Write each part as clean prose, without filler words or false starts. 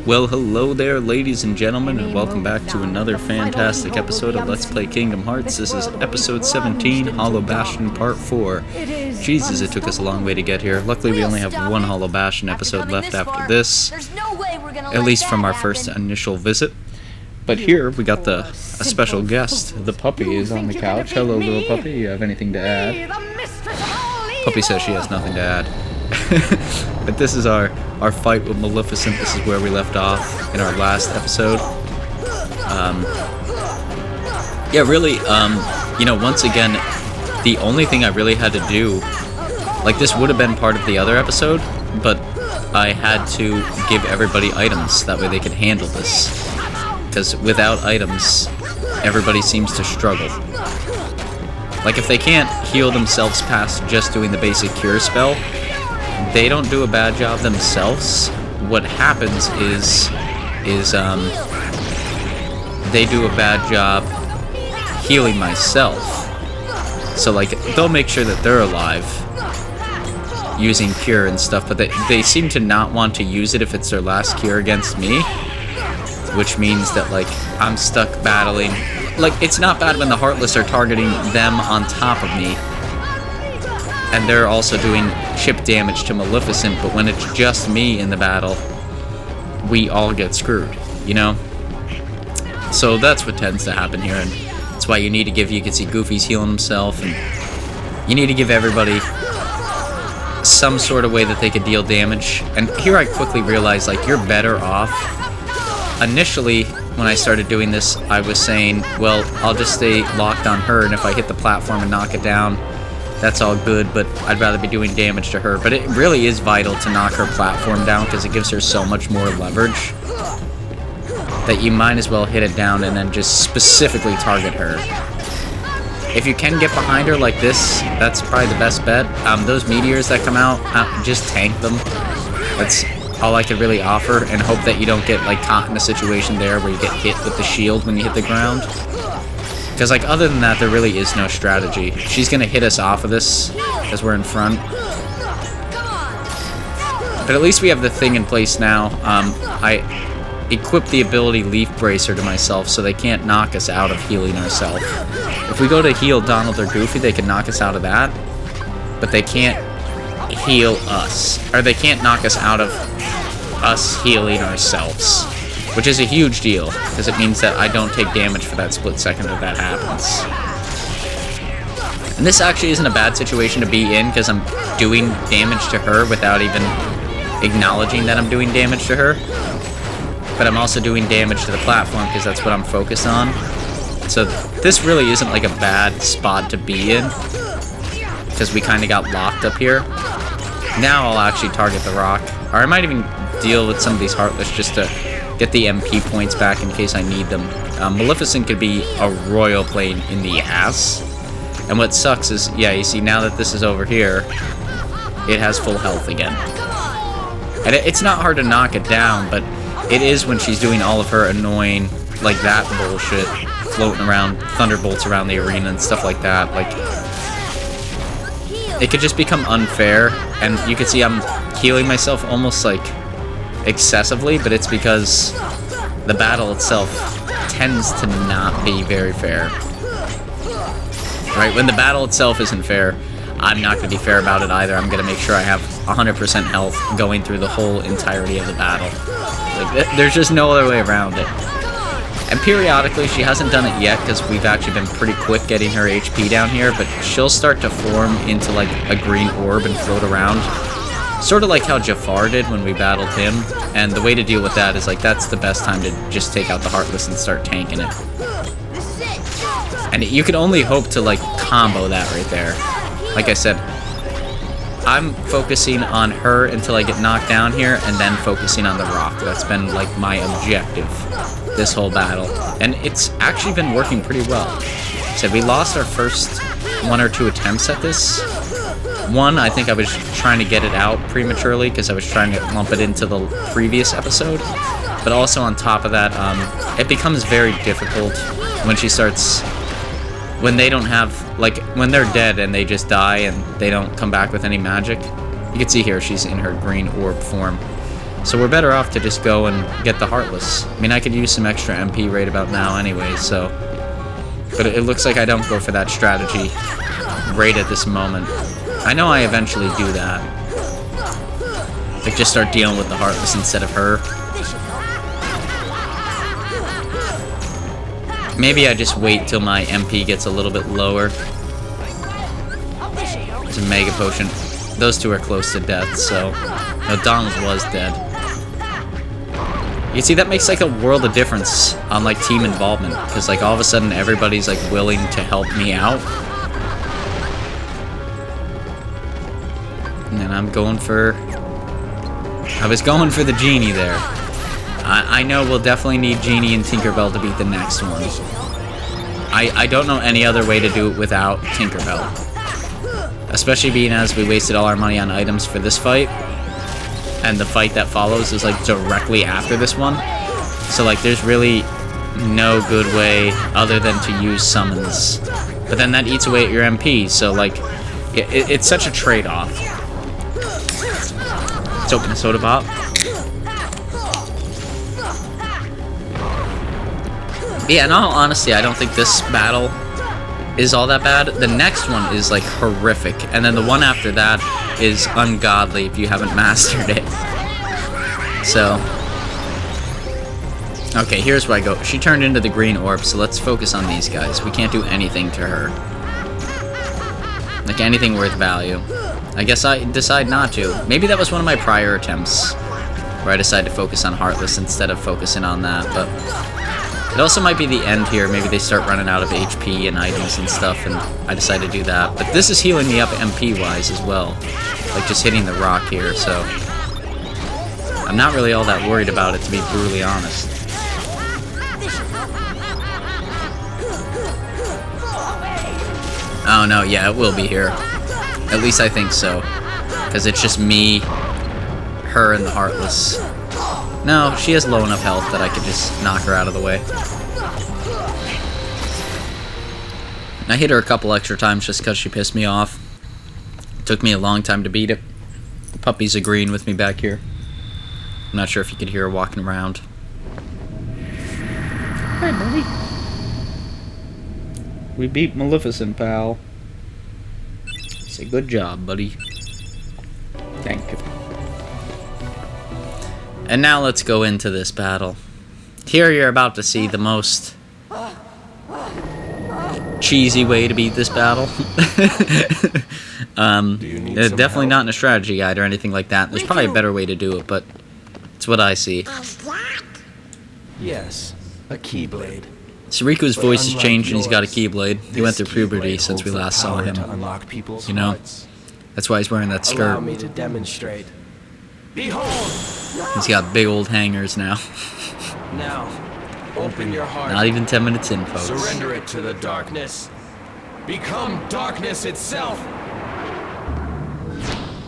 Well, hello there, ladies and gentlemen, and welcome back to another fantastic episode of Let's Play Kingdom Hearts. This is episode 17, Hallow Bastion Part 4. Jesus, it took us a long way to get here. Luckily, we only have one Hallow Bastion episode left after this, at least from our first initial visit. But here, we got a special guest. The puppy is on the couch. Hello, little puppy. You have anything to add? Puppy says she has nothing to add. But this is our fight with Maleficent. This is where we left off in our last episode. Yeah, really, once again, the only thing I really had to do, like, this would have been part of the other episode, but I had to give everybody items, that way they could handle this. Because without items, everybody seems to struggle. Like, if they can't heal themselves past just doing the basic cure spell, they don't do a bad job themselves. What happens is they do a bad job healing myself. So, like, they'll make sure that they're alive using cure and stuff, but they seem to not want to use it if it's their last cure against me, which means that, like, I'm stuck battling. Like, it's not bad when the Heartless are targeting them on top of me, and they're also doing chip damage to Maleficent, but when it's just me in the battle, we all get screwed, you know? So that's what tends to happen here, and that's why you need to give, you can see Goofy's healing himself, and you need to give everybody some sort of way that they could deal damage. And here I quickly realized, like, you're better off. Initially, when I started doing this, I was saying, well, I'll just stay locked on her, and if I hit the platform and knock it down, that's all good, but I'd rather be doing damage to her. But it really is vital to knock her platform down, because it gives her so much more leverage that you might as well hit it down and then just specifically target her. If you can get behind her like this, that's probably the best bet. Those meteors that come out, just tank them. That's all I could really offer, and hope that you don't get, like, caught in a situation there where you get hit with the shield when you hit the ground. Because, like, other than that, there really is no strategy. She's going to hit us off of this as we're in front. But at least we have the thing in place now. I equipped the ability Leaf Bracer to myself, so they can't knock us out of healing ourselves. If we go to heal Donald or Goofy, they can knock us out of that. But they can't heal us. Or they can't knock us out of us healing ourselves. Which is a huge deal, because it means that I don't take damage for that split second that happens. And this actually isn't a bad situation to be in, because I'm doing damage to her without even acknowledging that I'm doing damage to her. But I'm also doing damage to the platform, because that's what I'm focused on. So this really isn't, like, a bad spot to be in, because we kind of got locked up here. Now I'll actually target the rock. Or I might even deal with some of these Heartless just to get the MP points back in case I need them. Maleficent could be a royal pain in the ass. And what sucks is, yeah, you see, now that this is over here, it has full health again. And it's not hard to knock it down, but it is when she's doing all of her annoying, like, that bullshit, floating around, thunderbolts around the arena and stuff like that. Like, it could just become unfair, and you can see I'm healing myself almost, like, excessively, but it's because the battle itself tends to not be very fair. Right? When the battle itself isn't fair, I'm not going to be fair about it either. I'm going to make sure I have 100% health going through the whole entirety of the battle. Like, there's just no other way around it. And periodically, she hasn't done it yet, because we've actually been pretty quick getting her HP down here, but she'll start to form into, like, a green orb and float around. Sort of like how Jafar did when we battled him, and the way to deal with that is, like, that's the best time to just take out the Heartless and start tanking it. And you can only hope to, like, combo that right there. Like I said, I'm focusing on her until I get knocked down here, and then focusing on the rock. That's been, like, my objective this whole battle, and it's actually been working pretty well. So we lost our first 1 or 2 attempts at this. One, I think I was trying to get it out prematurely because I was trying to lump it into the previous episode. But also on top of that, it becomes very difficult when she starts... When they don't have... Like, when they're dead and they just die and they don't come back with any magic. You can see here she's in her green orb form. So we're better off to just go and get the Heartless. I mean, I could use some extra MP right about now anyway, so... But it looks like I don't go for that strategy right at this moment. I know I eventually do that. Like, just start dealing with the Heartless instead of her. Maybe I just wait till my MP gets a little bit lower. There's a Mega Potion. Those two are close to death, so... No, Donald was dead. You see, that makes like a world of difference on like team involvement, because like all of a sudden everybody's like willing to help me out. And then I'm going for... I was going for the Genie there. I know we'll definitely need Genie and Tinkerbell to beat the next one. I don't know any other way to do it without Tinkerbell. Especially being as we wasted all our money on items for this fight. And the fight that follows is like directly after this one. So like there's really no good way other than to use summons. But then that eats away at your MP, so like it's such a trade-off. Let's open a soda pop. Yeah, in all honesty, I don't think this battle is all that bad. The next one is like horrific, and then the one after that is ungodly if you haven't mastered it. So, okay, here's where I go. She turned into the green orb, so let's focus on these guys. We can't do anything to her. Like anything worth value. I guess I decide not to. Maybe that was one of my prior attempts, where I decided to focus on Heartless instead of focusing on that, but... It also might be the end here. Maybe they start running out of HP and items and stuff, and I decide to do that. But this is healing me up MP-wise as well. Like, just hitting the rock here, so... I'm not really all that worried about it, to be brutally honest. Oh, no, yeah, it will be here. At least I think so. Because it's just me, her, and the Heartless. No, she has low enough health that I could just knock her out of the way. I hit her a couple extra times just because she pissed me off. It took me a long time to beat it. The puppy's agreeing with me back here. I'm not sure if you could hear her walking around. Hey, buddy. We beat Maleficent, pal. Say good job, buddy. Thank you. And now let's go into this battle. Here you're about to see the most cheesy way to beat this battle. Definitely not in a strategy guide or anything like that. There's probably a better way to do it, but it's what I see. Yes, a Keyblade. Sariku's voice has changed and he's got a Keyblade. He went through puberty since we last saw him. You know? That's why he's wearing that skirt. Allow me to demonstrate. Behold! He's got big old hangers now. Now, open your heart. Not even 10 minutes in, folks. Surrender it to the darkness. Become darkness itself.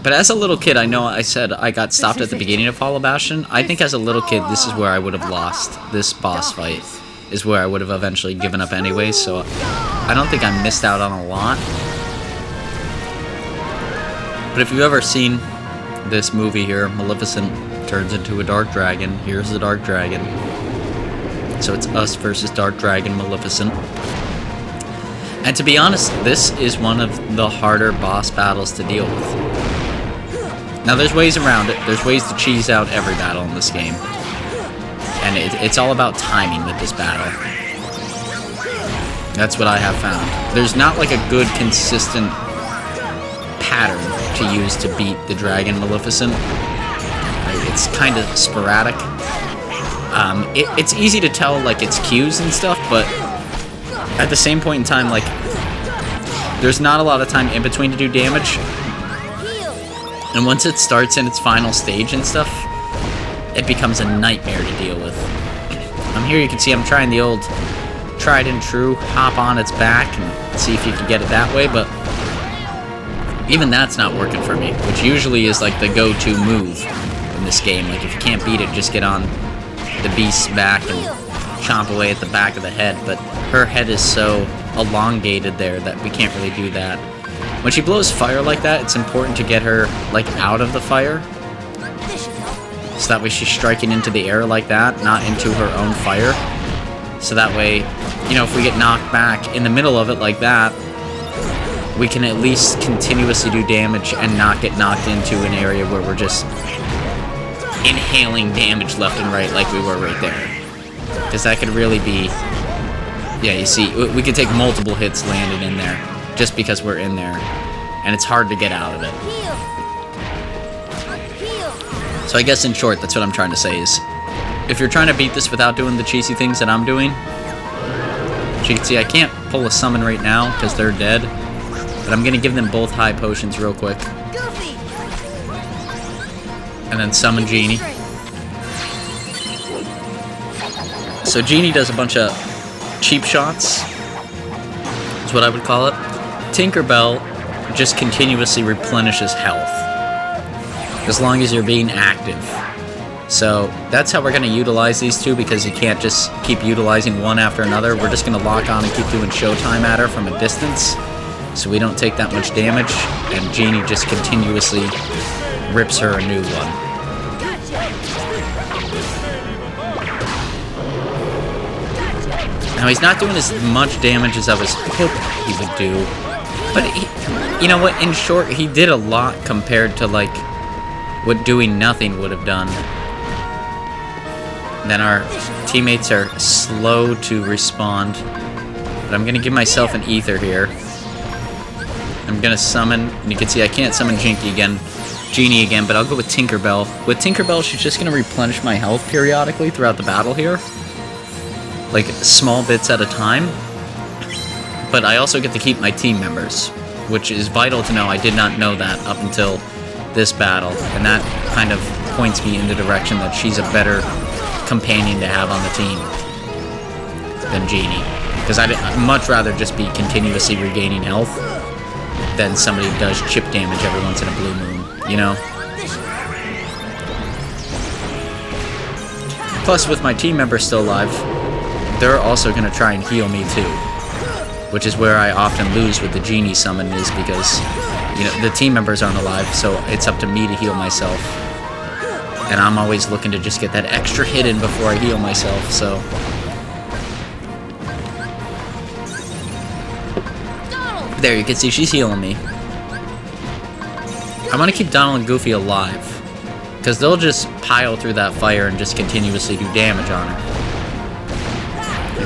But as a little kid, I know I said I got stopped at the beginning of Hollow Bastion. I think as a little kid, this is where I would have lost. This boss fight is where I would have eventually given up anyways, so I don't think I missed out on a lot. But if you've ever seen this movie here, Maleficent turns into a dark dragon. Here's the dark dragon. So it's us versus Dark Dragon Maleficent. And to be honest, this is one of the harder boss battles to deal with. Now there's ways around it. There's ways to cheese out every battle in this game. And it's all about timing with this battle. That's what I have found. There's not like a good, consistent pattern to use to beat the Dragon Maleficent. It's kind of sporadic. It's easy to tell, like, its cues and stuff, but at the same point in time, like, there's not a lot of time in between to do damage. And once it starts in its final stage and stuff, it becomes a nightmare to deal with. Here you can see I'm trying the old tried and true hop on its back and see if you can get it that way, but even that's not working for me, which usually is like the go-to move in this game. Like, if you can't beat it, just get on the beast's back and chomp away at the back of the head, but her head is so elongated there that we can't really do that. When she blows fire like that, it's important to get her, like, out of the fire. So that way she's striking into the air like that, not into her own fire. So that way, you know, if we get knocked back in the middle of it like that, we can at least continuously do damage and not get knocked into an area where we're just inhaling damage left and right like we were right there. Because that could really be... Yeah, you see, we could take multiple hits landed in there just because we're in there. And it's hard to get out of it. So I guess in short, that's what I'm trying to say is, if you're trying to beat this without doing the cheesy things that I'm doing, as you can see, I can't pull a summon right now because they're dead. But I'm going to give them both high potions real quick. And then summon Genie. So Genie does a bunch of cheap shots, is what I would call it. Tinkerbell just continuously replenishes health, as long as you're being active. So that's how we're going to utilize these two, because you can't just keep utilizing one after another. We're just going to lock on and keep doing Showtime at her from a distance, so we don't take that much damage, and Genie just continuously rips her a new one. Now, he's not doing as much damage as I was hoping he would do. But, you know what? In short, he did a lot compared to, like, what doing nothing would have done. Then our teammates are slow to respond. But I'm going to give myself an ether here. I'm going to summon... And you can see I can't summon Genie again, but I'll go with Tinkerbell. With Tinkerbell, she's just going to replenish my health periodically throughout the battle here. Like, small bits at a time. But I also get to keep my team members, which is vital to know. I did not know that up until this battle, and that kind of points me in the direction that she's a better companion to have on the team than Genie. Because I'd much rather just be continuously regaining health than somebody who does chip damage every once in a blue moon, you know? Plus, with my team members still alive, they're also going to try and heal me too, which is where I often lose with the Genie summon, is because, you know, the team members aren't alive, so it's up to me to heal myself. And I'm always looking to just get that extra hit in before I heal myself, so... There, you can see she's healing me. I want to keep Donald and Goofy alive, because they'll just pile through that fire and just continuously do damage on her.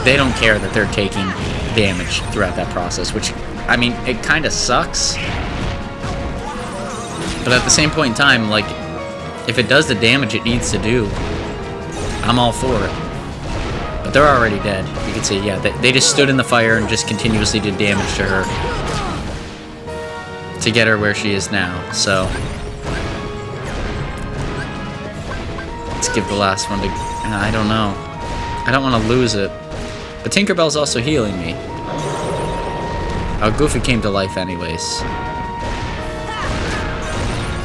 They don't care that they're taking damage throughout that process, which, I mean, it kind of sucks. But at the same point in time, like, if it does the damage it needs to do, I'm all for it. But they're already dead. You can see, yeah, they just stood in the fire and just continuously did damage to her to get her where she is now, so... Let's give the last one to... I don't know. I don't want to lose it. But Tinkerbell's also healing me. Oh, Goofy came to life anyways.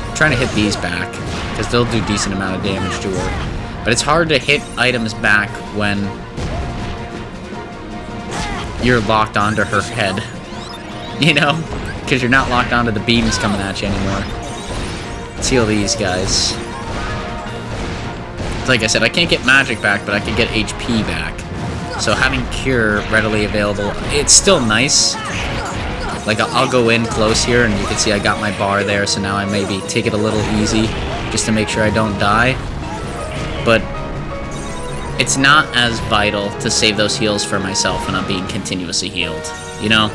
I'm trying to hit these back, because they'll do decent amount of damage to her. But it's hard to hit items back when you're locked onto her head. You know? Because you're not locked onto the beams coming at you anymore. Let's heal these guys. Like I said, I can't get magic back, but I can get HP back. So having Cure readily available, it's still nice. Like, I'll go in close here, and you can see I got my bar there, so now I maybe take it a little easy, just to make sure I don't die. But it's not as vital to save those heals for myself when I'm being continuously healed, you know?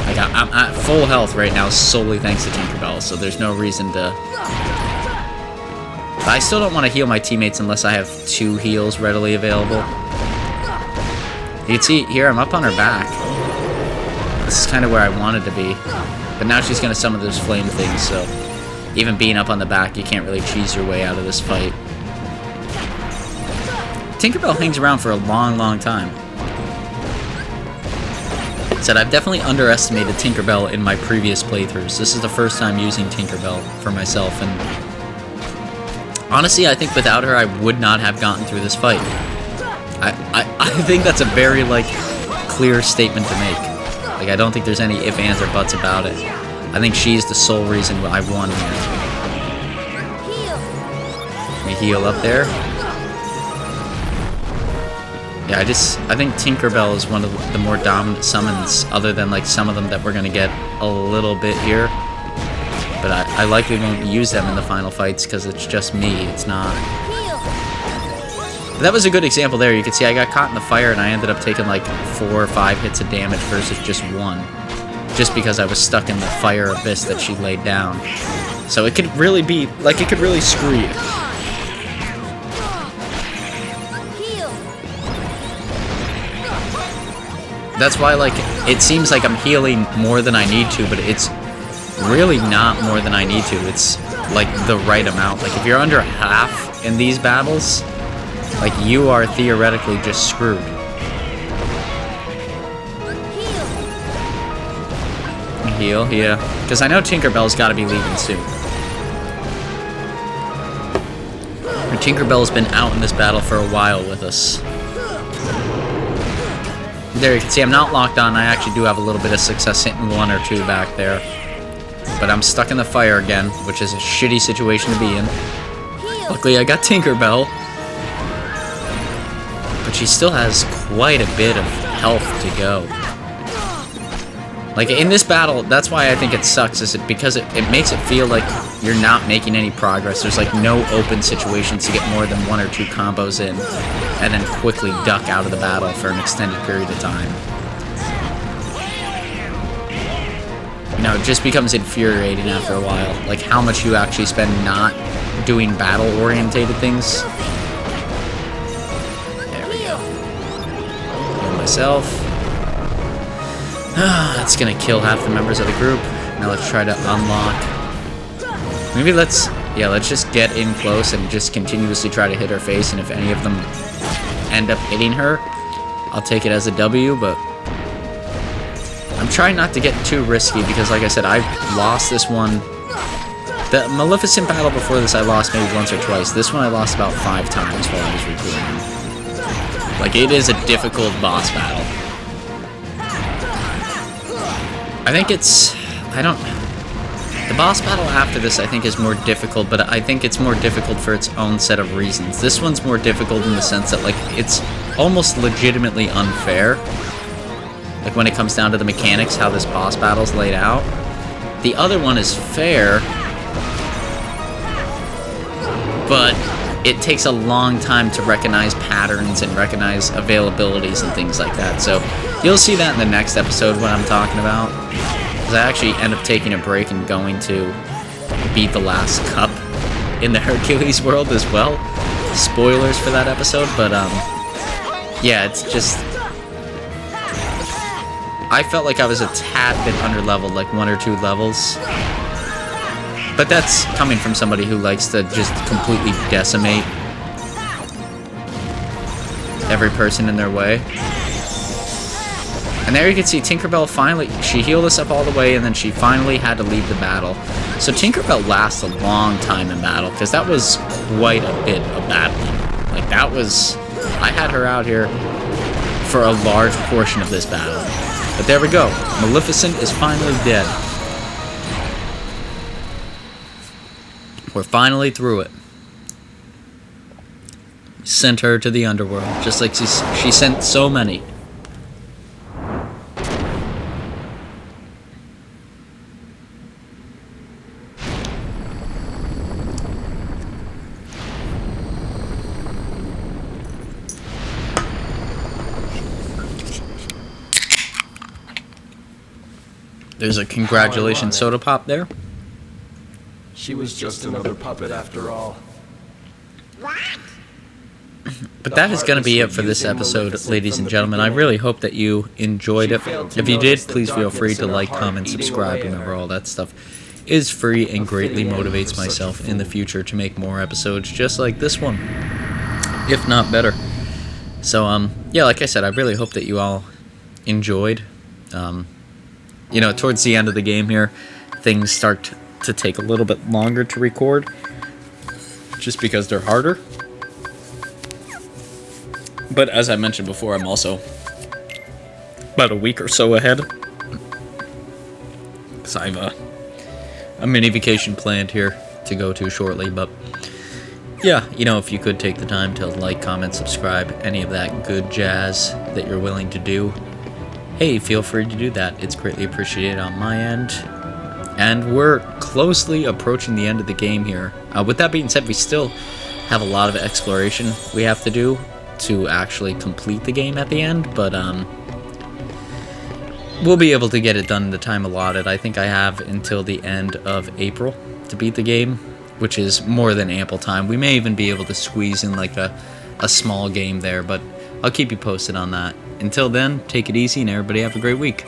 Like, I'm at full health right now, solely thanks to Tinkerbell, so there's no reason to... But I still don't want to heal my teammates unless I have 2 heals readily available. You can see here, I'm up on her back. This is kind of where I wanted to be. But now she's going to summon those flame things, so even being up on the back, you can't really cheese your way out of this fight. Tinkerbell hangs around for a long, long time. Said I've definitely underestimated Tinkerbell in my previous playthroughs. This is the first time using Tinkerbell for myself, and honestly, I think without her, I would not have gotten through this fight. I think that's a very, like, clear statement to make. Like, I don't think there's any ifs, ands, or buts about it. I think she's the sole reason I won here. heal up there. Yeah, I think Tinkerbell is one of the more dominant summons, other than like some of them that we're gonna get a little bit here. But I likely won't use them in the final fights because it's just me, it's not. But that was a good example there. You can see I got caught in the fire and I ended up taking like 4 or 5 hits of damage versus just 1. Just because I was stuck in the fire abyss that she laid down. So it could really be, like, it could really screw you. That's why, like, it seems like I'm healing more than I need to, but it's really not more than I need to. It's, like, the right amount. Like, if you're under half in these battles, like, you are theoretically just screwed. Heal, yeah. Because I know Tinkerbell's got to be leaving soon. And Tinkerbell's been out in this battle for a while with us. There you can see I'm not locked on. I actually do have a little bit of success hitting 1 or 2 back there. But I'm stuck in the fire again, which is a shitty situation to be in. Luckily I got Tinkerbell. But she still has quite a bit of health to go. Like, in this battle, that's why I think it sucks, is because it makes it feel like you're not making any progress. There's, like, no open situations to get more than 1 or 2 combos in, and then quickly duck out of the battle for an extended period of time. You know, it just becomes infuriating after a while, like, how much you actually spend not doing battle-orientated things. There we go. Heal myself. It's gonna kill half the members of the group. Now let's try to unlock. Maybe let's just get in close and just continuously try to hit her face, and if any of them end up hitting her, I'll take it as a W, but I'm trying not to get too risky because, like I said, I've lost this one. The Maleficent battle before this I lost maybe once or twice. This one I lost about 5 times while I was recording. Like, it is a difficult boss battle. I think it's... The boss battle after this, I think, is more difficult, but I think it's more difficult for its own set of reasons. This one's more difficult in the sense that, like, it's almost legitimately unfair. Like, when it comes down to the mechanics, how this boss battle's laid out. The other one is fair, but it takes a long time to recognize patterns and recognize availabilities and things like that. So you'll see that in the next episode, what I'm talking about. Because I actually end up taking a break and going to beat the last cup in the Hercules world as well. Spoilers for that episode, but yeah, it's just... I felt like I was a tad bit under-leveled, like 1 or 2 levels. But that's coming from somebody who likes to just completely decimate every person in their way. And there you can see Tinkerbell finally, she healed us up all the way, and then she finally had to leave the battle. So Tinkerbell lasts a long time in battle, because that was quite a bit of battling. Like, that was... I had her out here for a large portion of this battle. But there we go. Maleficent is finally dead. We're finally through it. Sent her to the underworld, just like she sent so many. There's a congratulations soda pop there. She was just another puppet after all. But that is going to be it for this episode, ladies and gentlemen. I really hope that you enjoyed it. If you did, please feel free to like, comment, subscribe. Remember, all that stuff is free and greatly motivates myself in the future to make more episodes just like this one, if not better. So, yeah, like I said, I really hope that you all enjoyed. You know, towards the end of the game here, things start to take a little bit longer to record, just because they're harder. But as I mentioned before, I'm also about a week or so ahead, because I have a mini vacation planned here to go to shortly. But yeah, you know, if you could take the time to like, comment, subscribe, any of that good jazz that you're willing to do, hey, feel free to do that. It's greatly appreciated on my end. And we're closely approaching the end of the game here. With that being said, we still have a lot of exploration we have to do to actually complete the game at the end, but we'll be able to get it done in the time allotted. I think I have until the end of April to beat the game, which is more than ample time. We may even be able to squeeze in like a small game there, but I'll keep you posted on that. Until then, take it easy and everybody have a great week.